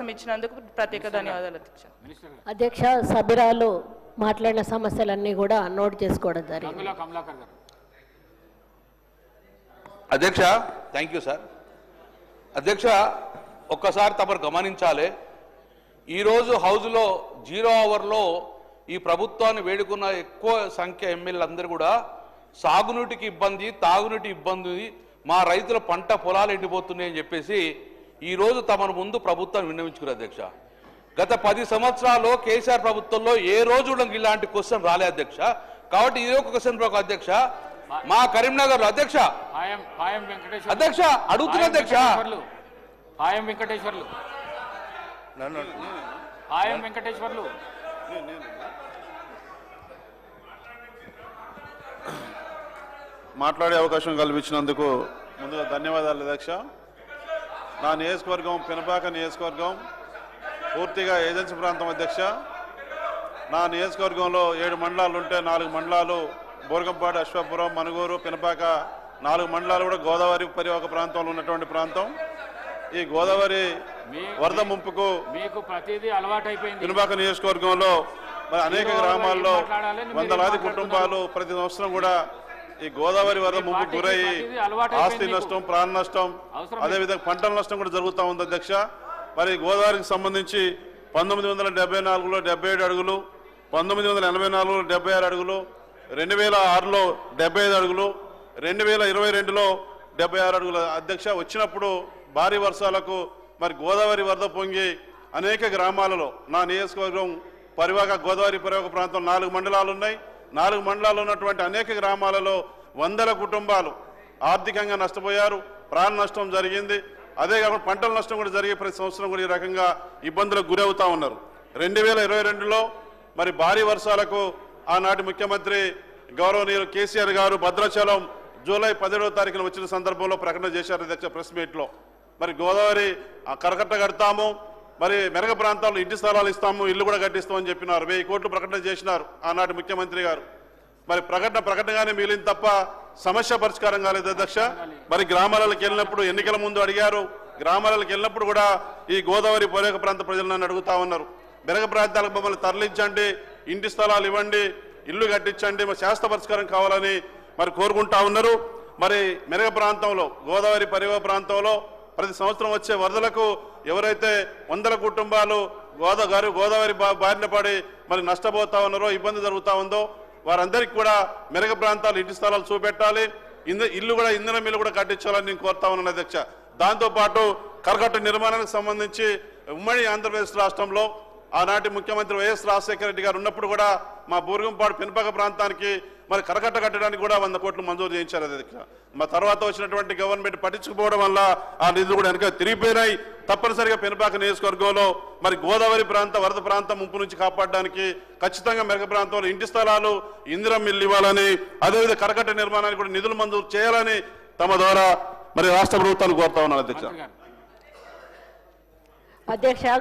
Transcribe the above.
ఇచ్చినందుకు ప్రత్యేక ధన్యవాదాలు అధ్యక్ష. సభ్యురాలు మాట్లాడిన సమస్యలన్నీ కూడా నోట్ చేసుకోవడం జరిగింది. అధ్యక్ష, థ్యాంక్ యూ సార్. అధ్యక్ష, ఒక్కసారి తమరు గమనించాలి, ఈరోజు హౌస్లో 0 అవర్లో ఈ ప్రభుత్వాన్ని వేడుకున్న ఎక్కువ సంఖ్య ఎమ్మెల్యేలందరూ కూడా సాగునీటికి ఇబ్బంది, తాగునీటి ఇబ్బంది, మా రైతుల పంట పొలాలు ఎండిపోతున్నాయని చెప్పేసి ఈరోజు తమ ముందు ప్రభుత్వం విన్నవించుకున్నారు. అధ్యక్ష, గత 10 సంవత్సరాల్లో కేసీఆర్ ప్రభుత్వంలో ఏ రోజు ఇలాంటి క్వశ్చన్ రాలే అధ్యక్ష. కాబట్టి ఇది ఒక క్వశ్చన్ అధ్యక్ష. మా కరీంనగర్లో అధ్యక్ష అధ్యక్ష అడుగుతున్నా అధ్యక్ష, వెంకటేశ్వర్లు మాట్లాడే అవకాశం కల్పించినందుకు ముందుగా ధన్యవాదాలు అధ్యక్ష. నా నియోజకవర్గం పినపాక నియోజకవర్గం పూర్తిగా ఏజెన్సీ ప్రాంతం అధ్యక్ష. నా నియోజకవర్గంలో 7 మండలాలు ఉంటే 4 మండలాలు బోర్గంపాడు, అశ్వాపురం, మనుగూరు, పినపాక 4 మండలాలు కూడా గోదావరి పరివాహక ప్రాంతంలో ఉన్నటువంటి ప్రాంతం. ఈ గోదావరి వరద ముంపుకు పినపాక నియోజకవర్గంలో మరి అనేక గ్రామాల్లో వందలాది కుటుంబాలు ప్రతి సంవత్సరం కూడా ఈ గోదావరి వరద ముంపు గురయ్యి ఆస్తి నష్టం, ప్రాణ నష్టం, అదేవిధంగా పంటల నష్టం కూడా జరుగుతూ ఉంది అధ్యక్ష. మరి గోదావరికి సంబంధించి 1974లో 77 అడుగులు, 1984లో 76 అడుగులు, 2006లో 75 అడుగులు, 2022లో 76 అడుగుల అధ్యక్ష. వచ్చినప్పుడు భారీ వర్షాలకు మరి గోదావరి వరద పొంగి అనేక గ్రామాలలో నా నియోజకవర్గం పరివాహక గోదావరి పరివాహక ప్రాంతం 4 మండలాలు ఉన్నాయి. 4 మండలాలు ఉన్నటువంటి అనేక గ్రామాలలో వందల కుటుంబాలు ఆర్థికంగా నష్టపోయారు, ప్రాణ నష్టం జరిగింది. అదే కాకుండా పంటల నష్టం కూడా జరిగే ప్రతి సంవత్సరం కూడా ఈ రకంగా ఇబ్బందులకు గురవుతూ ఉన్నారు. 2022లో మరి భారీ వర్షాలకు ఆనాటి ముఖ్యమంత్రి గౌరవనీయులు కేసీఆర్ గారు భద్రాచలం జూలై 17వ తారీఖున వచ్చిన సందర్భంలో ప్రకటన చేశారు అధ్యక్ష ప్రెస్ మీట్లో. మరి గోదావరి కరకట్ట కడతాము, మరి మెరగ ప్రాంతాల్లో ఇంటి స్థలాలు ఇస్తాము, ఇల్లు కూడా కట్టిస్తామని చెప్పినారు. 1000 కోట్లు ప్రకటన చేసినారు ఆనాటి ముఖ్యమంత్రి గారు. మరి ప్రకటనగానే మిగిలింది తప్ప సమస్య పరిష్కారం కాలేదు అధ్యక్ష. మరి గ్రామాలకు వెళ్ళినప్పుడు ఎన్నికల ముందు అడిగారు, గ్రామాలకు వెళ్ళినప్పుడు కూడా ఈ గోదావరి పరివాహక ప్రాంత ప్రజలు నన్ను అడుగుతా ఉన్నారు, మెరగ ప్రాంతాలకు మమ్మల్ని తరలించండి, ఇంటి స్థలాలు ఇవ్వండి, ఇల్లు కట్టించండి, మరి శాశ్వత పరిష్కారం కావాలని మరి కోరుకుంటా ఉన్నారు. మరి మెరగ ప్రాంతంలో గోదావరి పరివాహక ప్రాంతంలో ప్రతి సంవత్సరం వచ్చే వరదలకు ఎవరైతే వందల కుటుంబాలు గోదావరి బారిన పడి మరి నష్టపోతా ఉన్నారో, ఇబ్బంది జరుగుతూ ఉందో వారందరికీ కూడా మెరగ ప్రాంతాలు ఇంటి స్థలాలు చూపెట్టాలి, ఇల్లు కూడా ఇంధన మిల్లు కూడా కట్టించాలని నేను కోరుతా ఉన్నాను అధ్యక్ష. దాంతోపాటు కరకట్ట నిర్మాణానికి సంబంధించి ఉమ్మడి ఆంధ్రప్రదేశ్ రాష్ట్రంలో ఆనాటి ముఖ్యమంత్రి వైఎస్ రాజశేఖర రెడ్డి గారు ఉన్నప్పుడు కూడా మా బూర్గంపాడు పినపాక ప్రాంతానికి మరి కరకట్ట కట్టడానికి కూడా 100 కోట్లు మంజూరు చేయించారు అధ్యక్ష. మా తర్వాత వచ్చినటువంటి గవర్నమెంట్ పట్టించుకోవడం వల్ల ఆ నిధులు కూడా వెనక తిరిగిపోయినాయి. తప్పనిసరిగా పినపాక నియోజకవర్గంలో మరి గోదావరి వరద ప్రాంతం ముంపు నుంచి కాపాడడానికి ఖచ్చితంగా మెరగ ప్రాంతంలో ఇంటి స్థలాలు, ఇందిరా మిల్లు ఇవ్వాలని, అదేవిధంగా కరకట్ట నిర్మాణానికి కూడా నిధులు మంజూరు చేయాలని తమ ద్వారా మరి రాష్ట్ర ప్రభుత్వాన్ని కోరుతా ఉన్నాను అధ్యక్ష.